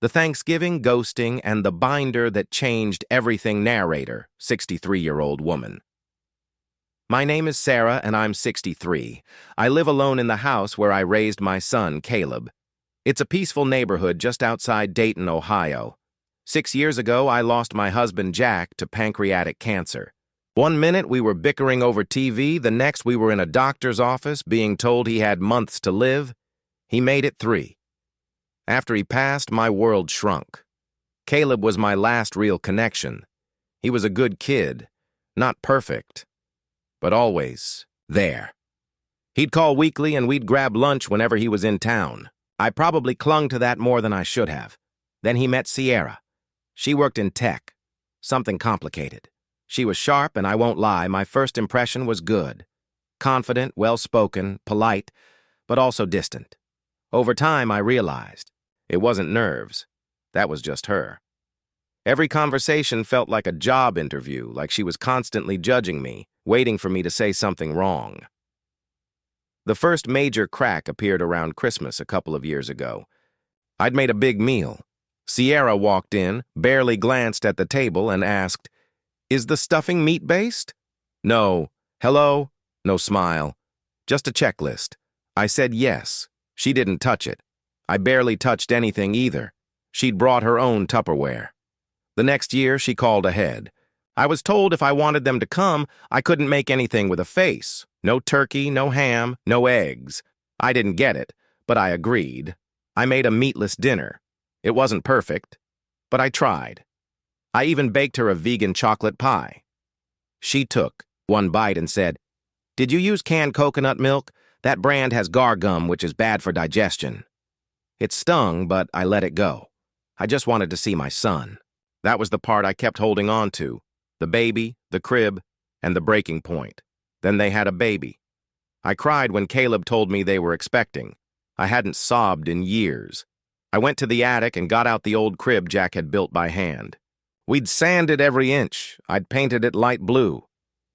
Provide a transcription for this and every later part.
The Thanksgiving ghosting and the binder that changed everything narrator, 63-year-old woman. My name is Sarah and I'm 63. I live alone in the house where I raised my son, Caleb. It's a peaceful neighborhood just outside Dayton, Ohio. 6 years ago, I lost my husband, Jack, to pancreatic cancer. One minute we were bickering over TV, the next we were in a doctor's office being told he had months to live. He made it 3. After he passed, my world shrunk. Caleb was my last real connection. He was a good kid, not perfect, but always there. He'd call weekly and we'd grab lunch whenever he was in town. I probably clung to that more than I should have. Then he met Sierra. She worked in tech. Something complicated. She was sharp, and I won't lie, my first impression was good. Confident, well-spoken, polite, but also distant. Over time, I realized it wasn't nerves. That was just her. Every conversation felt like a job interview, like she was constantly judging me, waiting for me to say something wrong. The first major crack appeared around Christmas a couple of years ago. I'd made a big meal. Sierra walked in, barely glanced at the table, and asked, "Is the stuffing meat-based?" "No." "Hello?" No smile. "Just a checklist." I said yes. She didn't touch it. I barely touched anything either. She'd brought her own Tupperware. The next year, she called ahead. I was told if I wanted them to come, I couldn't make anything with a face. No turkey, no ham, no eggs. I didn't get it, but I agreed. I made a meatless dinner. It wasn't perfect, but I tried. I even baked her a vegan chocolate pie. She took one bite and said, "Did you use canned coconut milk? That brand has gar gum, which is bad for digestion." It stung, but I let it go. I just wanted to see my son. That was the part I kept holding on to. The baby, the crib, and the breaking point. Then they had a baby. I cried when Caleb told me they were expecting. I hadn't sobbed in years. I went to the attic and got out the old crib Jack had built by hand. We'd sanded every inch. I'd painted it light blue.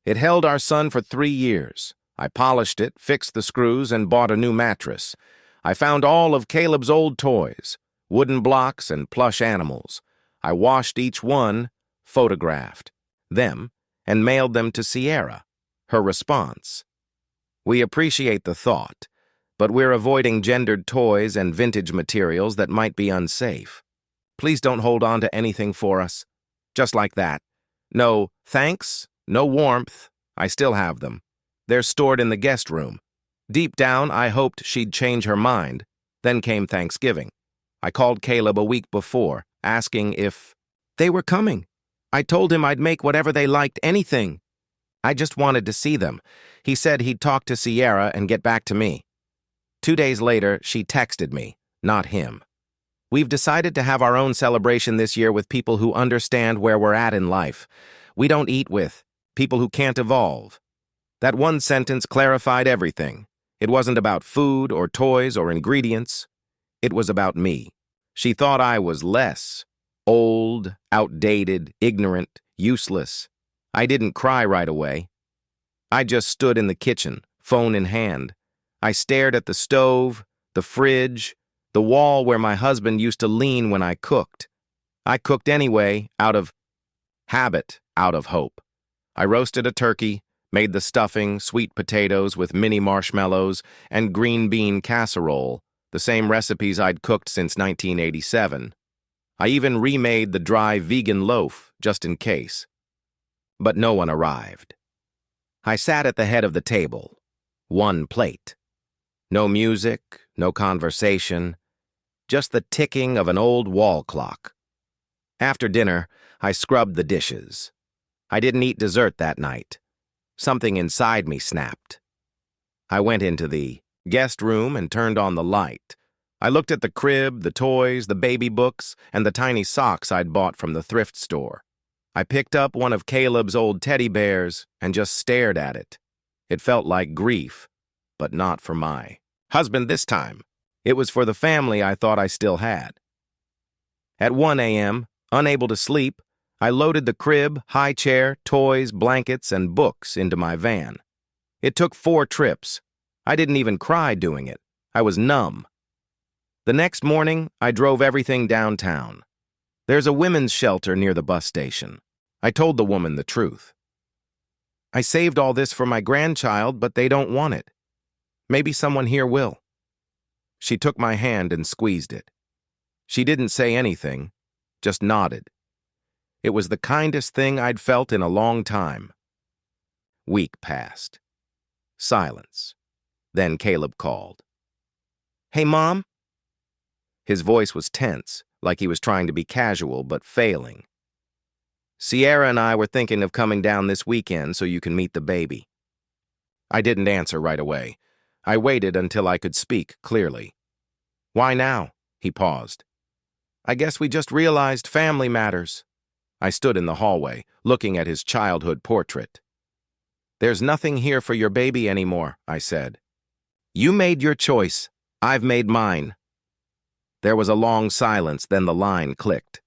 It held our son for 3 years. I polished it, fixed the screws, and bought a new mattress. I found all of Caleb's old toys, wooden blocks and plush animals. I washed each one, photographed them, and mailed them to Sierra. Her response: "We appreciate the thought, but we're avoiding gendered toys and vintage materials that might be unsafe. Please don't hold on to anything for us." Just like that. No thanks, no warmth. I still have them. They're stored in the guest room. Deep down, I hoped she'd change her mind. Then came Thanksgiving. I called Caleb a week before, asking if they were coming. I told him I'd make whatever they liked, anything. I just wanted to see them. He said he'd talk to Sierra and get back to me. 2 days later, she texted me, not him. "We've decided to have our own celebration this year with people who understand where we're at in life. We don't eat with people who can't evolve." That one sentence clarified everything. It wasn't about food or toys or ingredients. It was about me. She thought I was less. Old, outdated, ignorant, useless. I didn't cry right away. I just stood in the kitchen, phone in hand. I stared at the stove, the fridge, the wall where my husband used to lean when I cooked. I cooked anyway, out of habit, out of hope. I roasted a turkey, made the stuffing, sweet potatoes with mini marshmallows, and green bean casserole, the same recipes I'd cooked since 1987. I even remade the dry vegan loaf, just in case. But no one arrived. I sat at the head of the table. One plate. No music, no conversation, just the ticking of an old wall clock. After dinner, I scrubbed the dishes. I didn't eat dessert that night. Something inside me snapped. I went into the guest room and turned on the light. I looked at the crib, the toys, the baby books, and the tiny socks I'd bought from the thrift store. I picked up one of Caleb's old teddy bears and just stared at it. It felt like grief, but not for my husband this time. It was for the family I thought I still had. At 1 a.m., unable to sleep, I loaded the crib, high chair, toys, blankets, and books into my van. It took 4 trips. I didn't even cry doing it. I was numb. The next morning, I drove everything downtown. There's a women's shelter near the bus station. I told the woman the truth. I saved all this for my grandchild, but they don't want it. Maybe someone here will. She took my hand and squeezed it. She didn't say anything, just nodded. It was the kindest thing I'd felt in a long time. Week passed. Silence. Then Caleb called. "Hey, Mom?" His voice was tense, like he was trying to be casual but failing. "Sierra and I were thinking of coming down this weekend so you can meet the baby." I didn't answer right away. I waited until I could speak clearly. "Why now?" He paused. "I guess we just realized family matters." I stood in the hallway, looking at his childhood portrait. "There's nothing here for your baby anymore," I said. "You made your choice. I've made mine." There was a long silence, then the line clicked.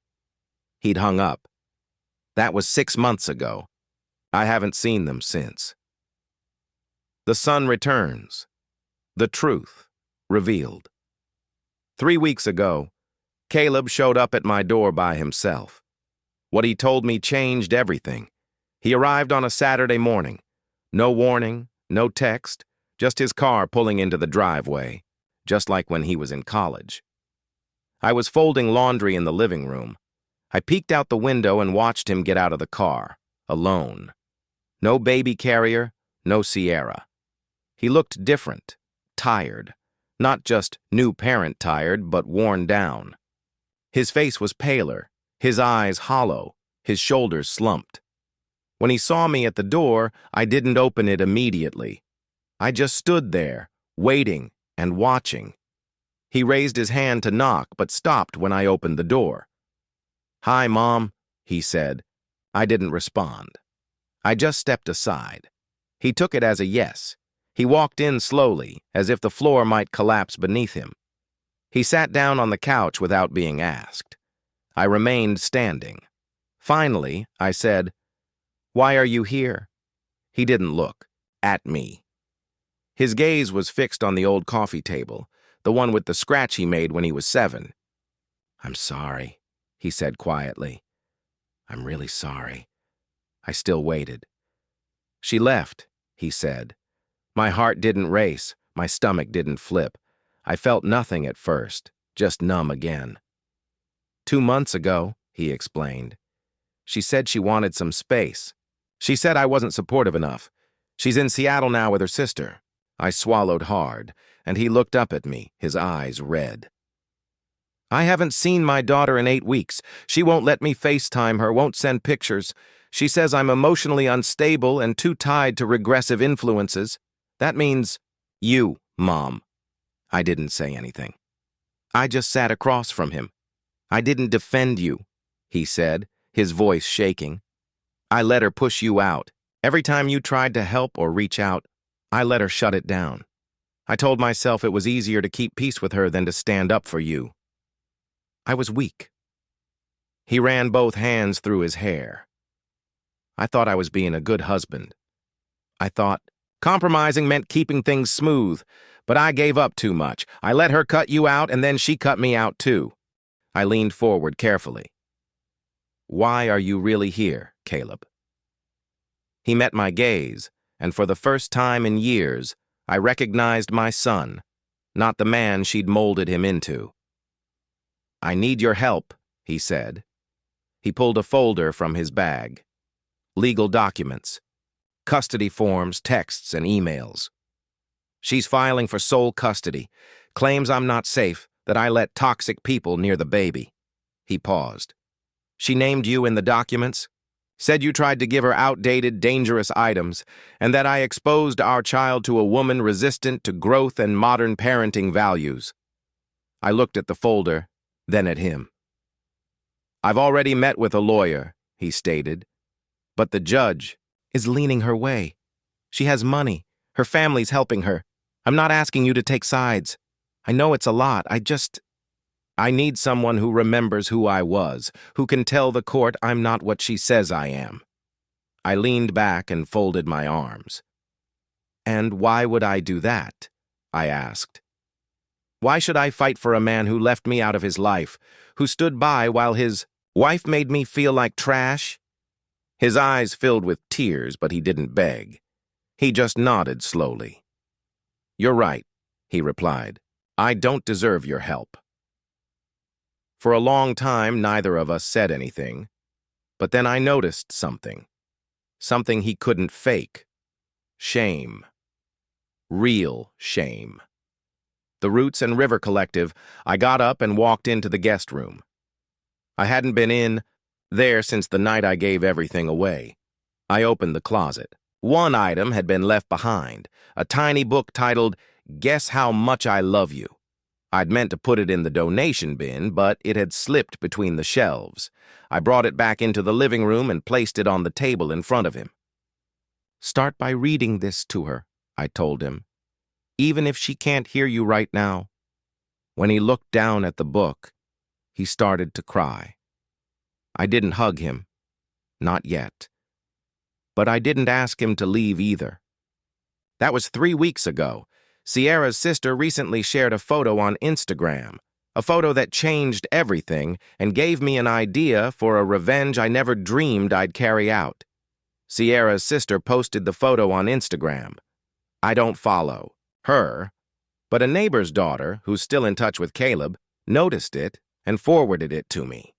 He'd hung up. That was 6 months ago. I haven't seen them since. The sun returns. The truth revealed. 3 weeks ago, Caleb showed up at my door by himself. What he told me changed everything. He arrived on a Saturday morning. No warning, no text, just his car pulling into the driveway, just like when he was in college. I was folding laundry in the living room. I peeked out the window and watched him get out of the car, alone. No baby carrier, no Sierra. He looked different, tired. Not just new parent tired, but worn down. His face was paler, his eyes hollow, his shoulders slumped. When he saw me at the door, I didn't open it immediately. I just stood there, waiting and watching. He raised his hand to knock, but stopped when I opened the door. "Hi, Mom," he said. I didn't respond. I just stepped aside. He took it as a yes. He walked in slowly, as if the floor might collapse beneath him. He sat down on the couch without being asked. I remained standing. Finally, I said, "Why are you here?" He didn't look at me. His gaze was fixed on the old coffee table, the one with the scratch he made when he was 7. "I'm sorry," he said quietly. "I'm really sorry." I still waited. "She left," he said. My heart didn't race, my stomach didn't flip. I felt nothing at first, just numb again. 2 months ago, he explained. She said she wanted some space. She said I wasn't supportive enough. She's in Seattle now with her sister. I swallowed hard, and he looked up at me, his eyes red. "I haven't seen my daughter in 8 weeks. She won't let me FaceTime her, won't send pictures. She says I'm emotionally unstable and too tied to regressive influences. That means you, Mom." I didn't say anything. I just sat across from him. "I didn't defend you," he said, his voice shaking. "I let her push you out. Every time you tried to help or reach out, I let her shut it down. I told myself it was easier to keep peace with her than to stand up for you." I was weak. He ran both hands through his hair. I thought I was being a good husband. I thought compromising meant keeping things smooth, but I gave up too much. I let her cut you out, and then she cut me out too. I leaned forward carefully. "Why are you really here, Caleb?" He met my gaze, and for the first time in years, I recognized my son, not the man she'd molded him into. "I need your help," he said. He pulled a folder from his bag. Legal documents. Custody forms, texts, and emails. "She's filing for sole custody. Claims I'm not safe, that I let toxic people near the baby." He paused. "She named you in the documents? Said you tried to give her outdated, dangerous items, and that I exposed our child to a woman resistant to growth and modern parenting values." I looked at the folder, then at him. "I've already met with a lawyer," he stated, "but the judge is leaning her way. She has money. Her family's helping her. I'm not asking you to take sides. I know it's a lot. I need someone who remembers who I was, who can tell the court I'm not what she says I am." I leaned back and folded my arms. "And why would I do that?" I asked. Why should I fight for a man who left me out of his life, who stood by while his wife made me feel like trash? His eyes filled with tears, but he didn't beg. He just nodded slowly. "You're right," he replied. "I don't deserve your help." For a long time, neither of us said anything, but then I noticed something. Something he couldn't fake. Shame. Real shame. The Roots and River Collective, I got up and walked into the guest room. I hadn't been in there since the night I gave everything away. I opened the closet. One item had been left behind, a tiny book titled, "Guess How Much I Love You." I'd meant to put it in the donation bin, but it had slipped between the shelves. I brought it back into the living room and placed it on the table in front of him. "Start by reading this to her," I told him, "even if she can't hear you right now." When he looked down at the book, he started to cry. I didn't hug him. Not yet. But I didn't ask him to leave either. That was 3 weeks ago. Sierra's sister recently shared a photo on Instagram, a photo that changed everything and gave me an idea for a revenge I never dreamed I'd carry out. Sierra's sister posted the photo on Instagram. I don't follow her, but a neighbor's daughter, who's still in touch with Caleb, noticed it and forwarded it to me.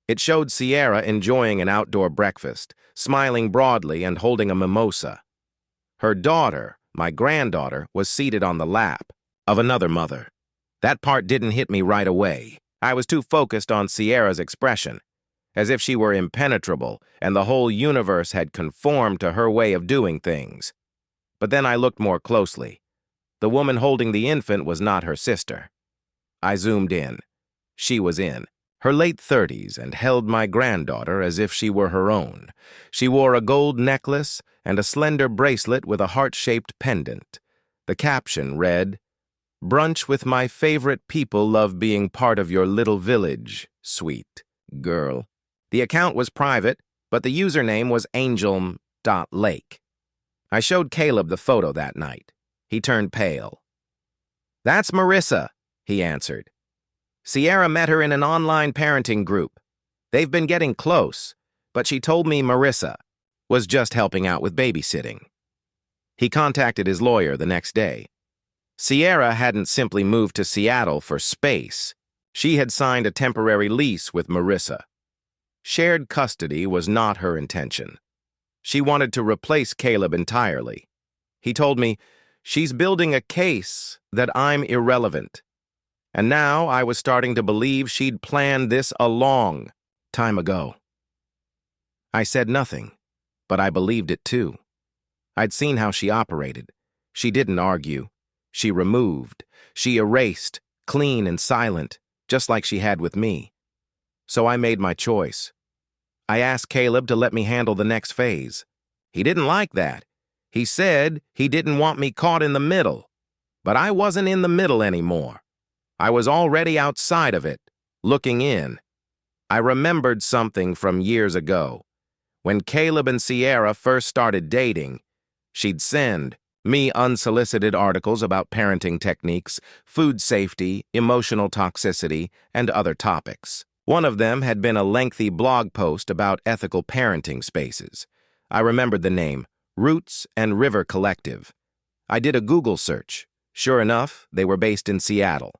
It showed Sierra enjoying an outdoor breakfast, smiling broadly and holding a mimosa. Her daughter, my granddaughter, was seated on the lap of another mother. That part didn't hit me right away. I was too focused on Sierra's expression, as if she were impenetrable and the whole universe had conformed to her way of doing things. But then I looked more closely. The woman holding the infant was not her sister. I zoomed in. She was in her late 30s and held my granddaughter as if she were her own. She wore a gold necklace and a slender bracelet with a heart-shaped pendant. The caption read, "Brunch with my favorite people, love being part of your little village, sweet girl." The account was private, but the username was angel.lake. I showed Caleb the photo that night. He turned pale. "That's Marissa," he answered. "Sierra met her in an online parenting group. They've been getting close, but she told me Marissa was just helping out with babysitting." He contacted his lawyer the next day. Sierra hadn't simply moved to Seattle for space. She had signed a temporary lease with Marissa. Shared custody was not her intention. She wanted to replace Caleb entirely. He told me, "She's building a case that I'm irrelevant." And now I was starting to believe she'd planned this a long time ago. I said nothing, but I believed it too. I'd seen how she operated. She didn't argue. She removed. She erased, clean and silent, just like she had with me. So I made my choice. I asked Caleb to let me handle the next phase. He didn't like that. He said he didn't want me caught in the middle. But I wasn't in the middle anymore. I was already outside of it, looking in. I remembered something from years ago. When Caleb and Sierra first started dating, she'd send me unsolicited articles about parenting techniques, food safety, emotional toxicity, and other topics. One of them had been a lengthy blog post about ethical parenting spaces. I remembered the name, Roots and River Collective. I did a Google search. Sure enough, they were based in Seattle.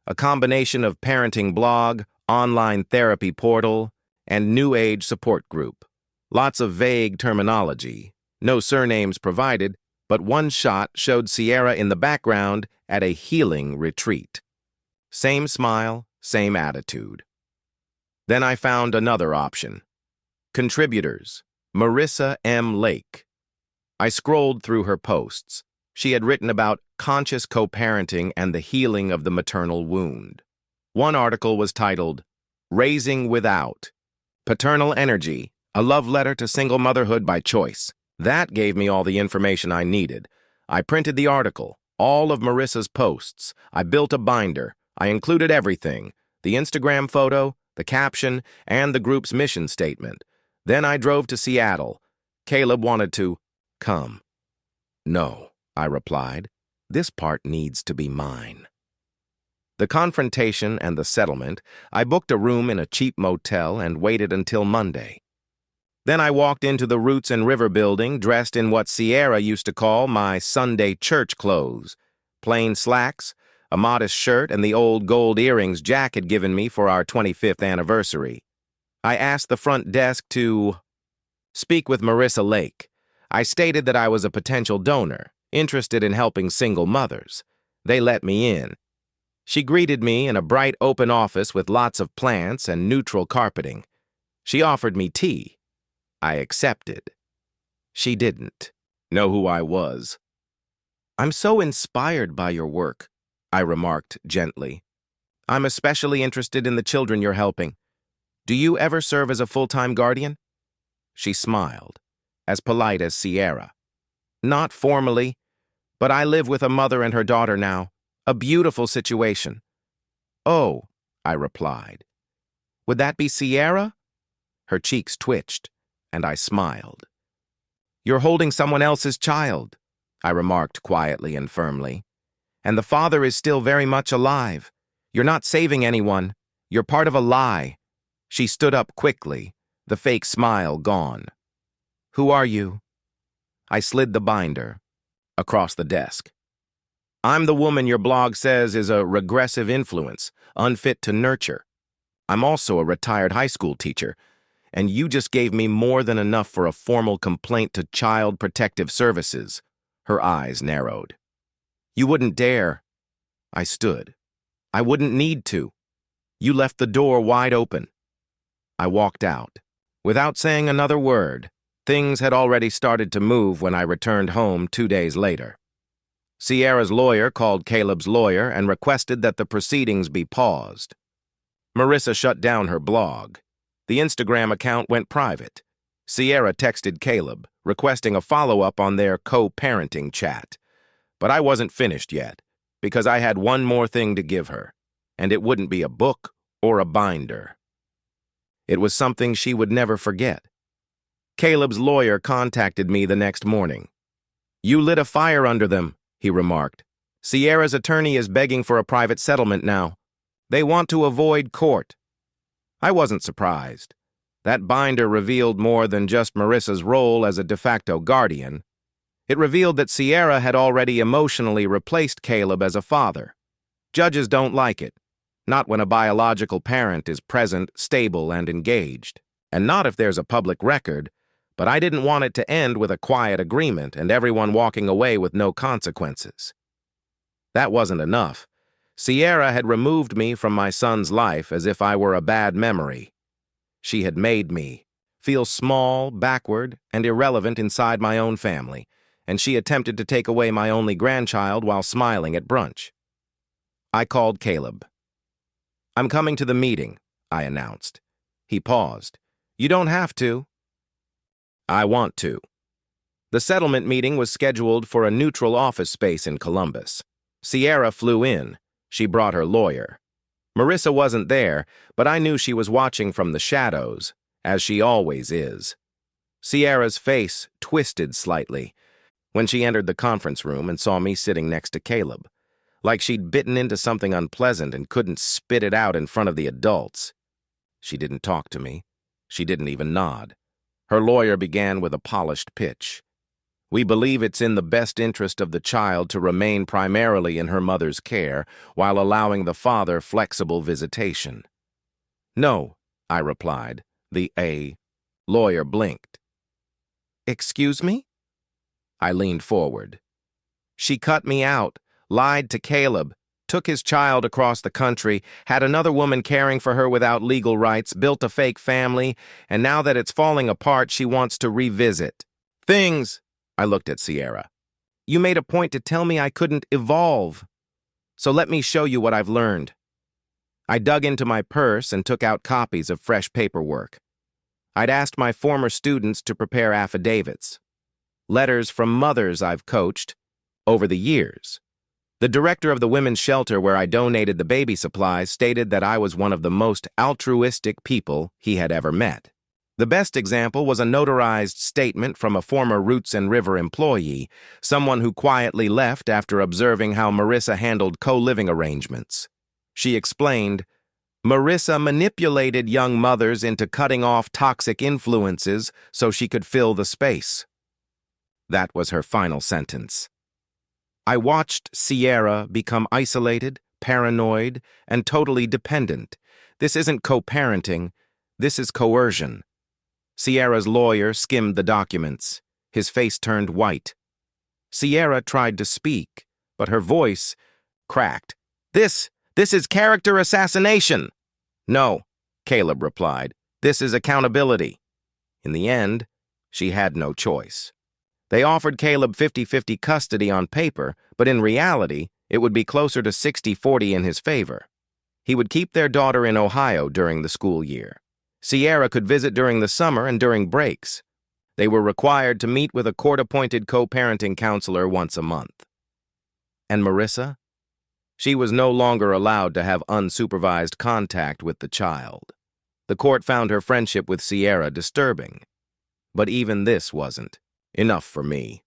A combination of parenting blog, online therapy portal, and new age support group. Lots of vague terminology. No surnames provided, but one shot showed Sierra in the background at a healing retreat. Same smile, same attitude. Then I found another option. Contributors, Marissa M. Lake. I scrolled through her posts. She had written about conscious co-parenting and the healing of the maternal wound. One article was titled, "Raising Without Paternal Energy, a Love Letter to Single Motherhood by Choice." That gave me all the information I needed. I printed the article, all of Marissa's posts. I built a binder. I included everything, the Instagram photo, the caption, and the group's mission statement. Then I drove to Seattle. Caleb wanted to come. "No," I replied. "This part needs to be mine." The confrontation and the settlement, I booked a room in a cheap motel and waited until Monday. Then I walked into the Roots and River building dressed in what Sierra used to call my Sunday church clothes. Plain slacks, a modest shirt, and the old gold earrings Jack had given me for our 25th anniversary. I asked the front desk to speak with Marissa Lake. I stated that I was a potential donor, interested in helping single mothers. They let me in. She greeted me in a bright open office with lots of plants and neutral carpeting. She offered me tea. I accepted. She didn't know who I was. "I'm so inspired by your work," I remarked gently. "I'm especially interested in the children you're helping. Do you ever serve as a full-time guardian?" She smiled, as polite as Sierra. "Not formally, but I live with a mother and her daughter now. A beautiful situation." "Oh," I replied. "Would that be Sierra?" Her cheeks twitched, and I smiled. "You're holding someone else's child," I remarked quietly and firmly. "And the father is still very much alive. You're not saving anyone. You're part of a lie." She stood up quickly, the fake smile gone. "Who are you?" I slid the binder across the desk. "I'm the woman your blog says is a regressive influence, unfit to nurture. I'm also a retired high school teacher, and you just gave me more than enough for a formal complaint to Child Protective Services." Her eyes narrowed. "You wouldn't dare." I stood. "I wouldn't need to. You left the door wide open." I walked out. Without saying another word, things had already started to move when I returned home 2 days later. Sierra's lawyer called Caleb's lawyer and requested that the proceedings be paused. Marissa shut down her blog. The Instagram account went private. Sierra texted Caleb, requesting a follow-up on their co-parenting chat. But I wasn't finished yet, because I had one more thing to give her, and it wouldn't be a book or a binder. It was something she would never forget. Caleb's lawyer contacted me the next morning. "You lit a fire under them," he remarked. "Sierra's attorney is begging for a private settlement now. They want to avoid court." I wasn't surprised. That binder revealed more than just Marissa's role as a de facto guardian. It revealed that Sierra had already emotionally replaced Caleb as a father. Judges don't like it, not when a biological parent is present, stable, and engaged. And not if there's a public record, but I didn't want it to end with a quiet agreement and everyone walking away with no consequences. That wasn't enough. Sierra had removed me from my son's life as if I were a bad memory. She had made me feel small, backward, and irrelevant inside my own family, and she attempted to take away my only grandchild while smiling at brunch. I called Caleb. "I'm coming to the meeting," I announced. He paused. "You don't have to." "I want to." The settlement meeting was scheduled for a neutral office space in Columbus. Sierra flew in. She brought her lawyer. Marissa wasn't there, but I knew she was watching from the shadows, as she always is. Sierra's face twisted slightly when she entered the conference room and saw me sitting next to Caleb, like she'd bitten into something unpleasant and couldn't spit it out in front of the adults. She didn't talk to me. She didn't even nod. Her lawyer began with a polished pitch. "We believe it's in the best interest of the child to remain primarily in her mother's care while allowing the father flexible visitation." "No," I replied. The lawyer blinked. "Excuse me?" I leaned forward. "She cut me out, lied to Caleb, took his child across the country, had another woman caring for her without legal rights, built a fake family, and now that it's falling apart, she wants to revisit things." I looked at Sierra. "You made a point to tell me I couldn't evolve. So let me show you what I've learned." I dug into my purse and took out copies of fresh paperwork. I'd asked my former students to prepare affidavits, letters from mothers I've coached over the years. The director of the women's shelter where I donated the baby supplies stated that I was one of the most altruistic people he had ever met. The best example was a notarized statement from a former Roots and River employee, someone who quietly left after observing how Marissa handled co-living arrangements. She explained, Marissa manipulated young mothers into cutting off toxic influences so she could fill the space. That was her final sentence. I watched Sierra become isolated, paranoid, and totally dependent. This isn't co-parenting, this is coercion. Sierra's lawyer skimmed the documents. His face turned white. Sierra tried to speak, but her voice cracked. This is character assassination. No, Caleb replied. This is accountability. In the end, she had no choice. They offered Caleb 50-50 custody on paper, but in reality, it would be closer to 60-40 in his favor. He would keep their daughter in Ohio during the school year. Sierra could visit during the summer and during breaks. They were required to meet with a court-appointed co-parenting counselor once a month. And Marissa? She was no longer allowed to have unsupervised contact with the child. The court found her friendship with Sierra disturbing. But even this wasn't enough for me.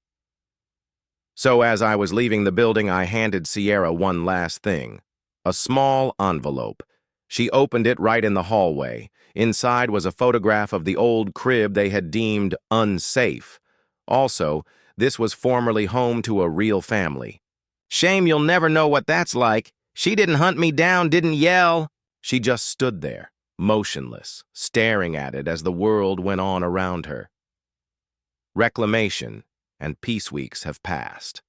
So as I was leaving the building, I handed Sierra one last thing. A small envelope. She opened it right in the hallway. Inside was a photograph of the old crib they had deemed unsafe. Also, this was formerly home to a real family. Shame you'll never know what that's like. She didn't hunt me down, didn't yell. She just stood there, motionless, staring at it as the world went on around her. Reclamation and peace weeks have passed.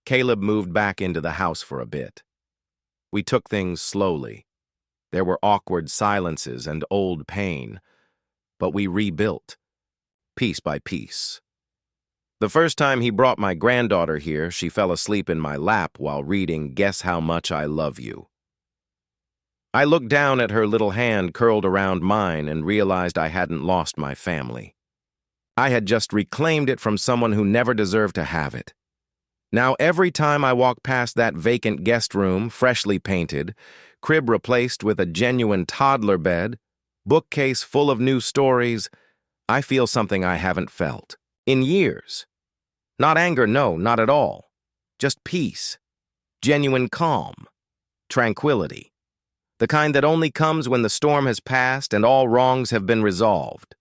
Caleb moved back into the house for a bit. We took things slowly. There were awkward silences and old pain, but we rebuilt, piece by piece. The first time he brought my granddaughter here, she fell asleep in my lap while reading Guess How Much I Love You. I looked down at her little hand curled around mine and realized I hadn't lost my family. I had just reclaimed it from someone who never deserved to have it. Now every time I walk past that vacant guest room, freshly painted, crib replaced with a genuine toddler bed, bookcase full of new stories, I feel something I haven't felt in years. Not anger, no, not at all. Just peace, genuine calm, tranquility. The kind that only comes when the storm has passed and all wrongs have been resolved.